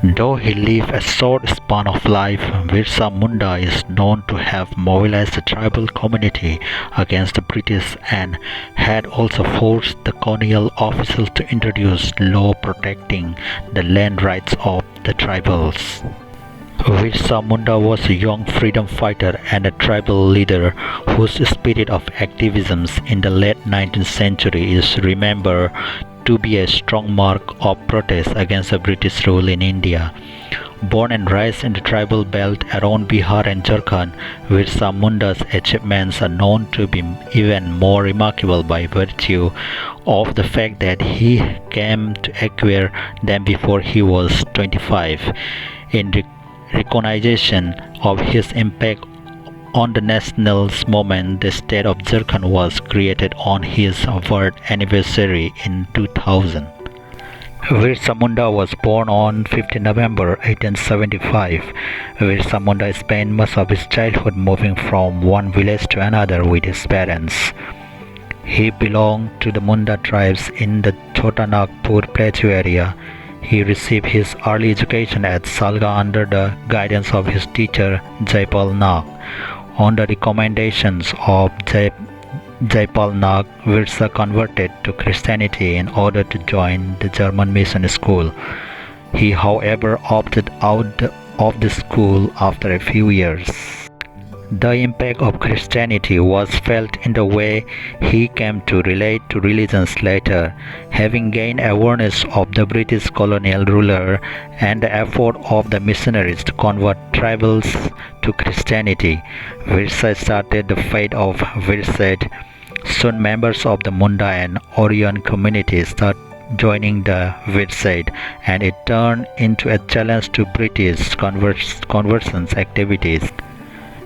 Though he lived a short span of life, Birsa Munda is known to have mobilized the tribal community against the British and had also forced the colonial officials to introduce law protecting the land rights of the tribals. Birsa Munda was a young freedom fighter and a tribal leader whose spirit of activism in the late 19th century is remembered to be a strong mark of protest against the British rule in India. Born and raised in the tribal belt around Bihar and Jharkhand, Birsa Munda's achievements are known to be even more remarkable by virtue of the fact that he came to acquire them before he was 25. In recognition of his impact on the nationalist movement, the state of Jharkhand was created on his birth anniversary in 2000. Birsa Munda was born on 15 November 1875. Birsa Munda spent most of his childhood moving from one village to another with his parents. He belonged to the Munda tribes in the Chota Nagpur plateau area. He received his early education at Salga under the guidance of his teacher Jaipal Nag. On the recommendations of Jaipal Nag, Birsa converted to Christianity in order to join the German mission school. He, however, opted out of the school after a few years. The impact of Christianity was felt in the way he came to relate to religions later, having gained awareness of the British colonial ruler and the effort of the missionaries to convert tribals to Christianity. Birsa started the faith of Birset. Soon members of the Munda and Orion communities started joining the Birset, and it turned into a challenge to British conversion activities.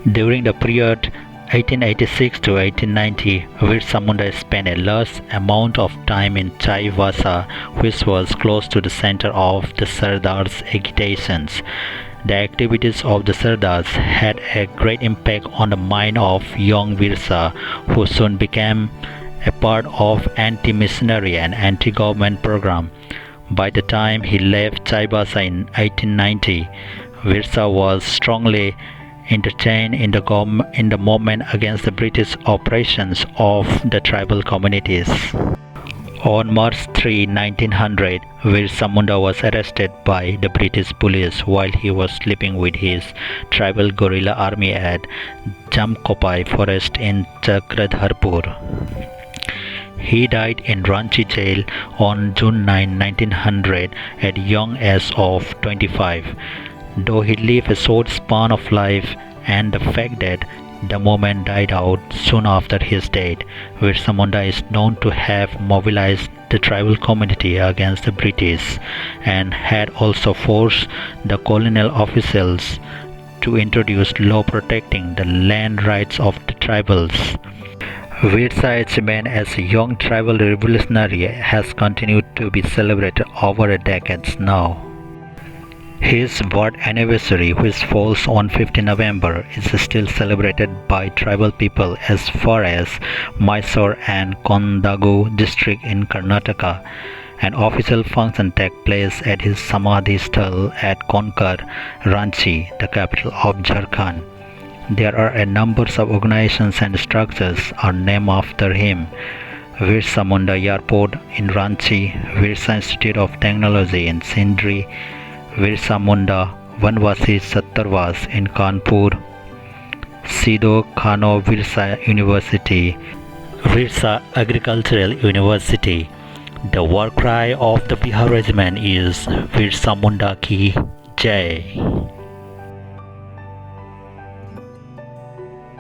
During the period 1886 to 1890, Birsa Munda spent a large amount of time in Chaivasa, which was close to the center of the Sardars' agitations. The activities of the Sardars had a great impact on the mind of young Birsa, who soon became a part of anti-missionary and anti-government program. By the time he left Chaivasa in 1890, Birsa was strongly intervened in the movement against the British oppressions of the tribal communities. On March 3, 1900, Birsa Munda was arrested by the British police while he was sleeping with his tribal guerrilla army at Jamkopai forest in Chakradharpur. He died in Ranchi jail on June 9, 1900 at the young age of 25. Though he lived a short span of life, and the fact that the movement died out soon after his death, Birsa Munda is known to have mobilized the tribal community against the British and had also forced the colonial officials to introduce law protecting the land rights of the tribals. Birsa's achievement as a young tribal revolutionary has continued to be celebrated over a decade now. His birth anniversary, which falls on 15 November, is still celebrated by tribal people as far as Mysore and Kondagu district in Karnataka. An official function takes place at his Samadhi Sthal at Konkar, Ranchi, the capital of Jharkhand. There are a number of organizations and structures are named after him. Birsa Munda Airport in Ranchi, Birsa Institute of Technology in Sindri, Birsa Munda Vanvasi Sattarvas in Kanpur, Sidho Khano Birsa University, Birsa Agricultural University. The war cry of the Bihar Regiment is Birsa Munda Ki Jai.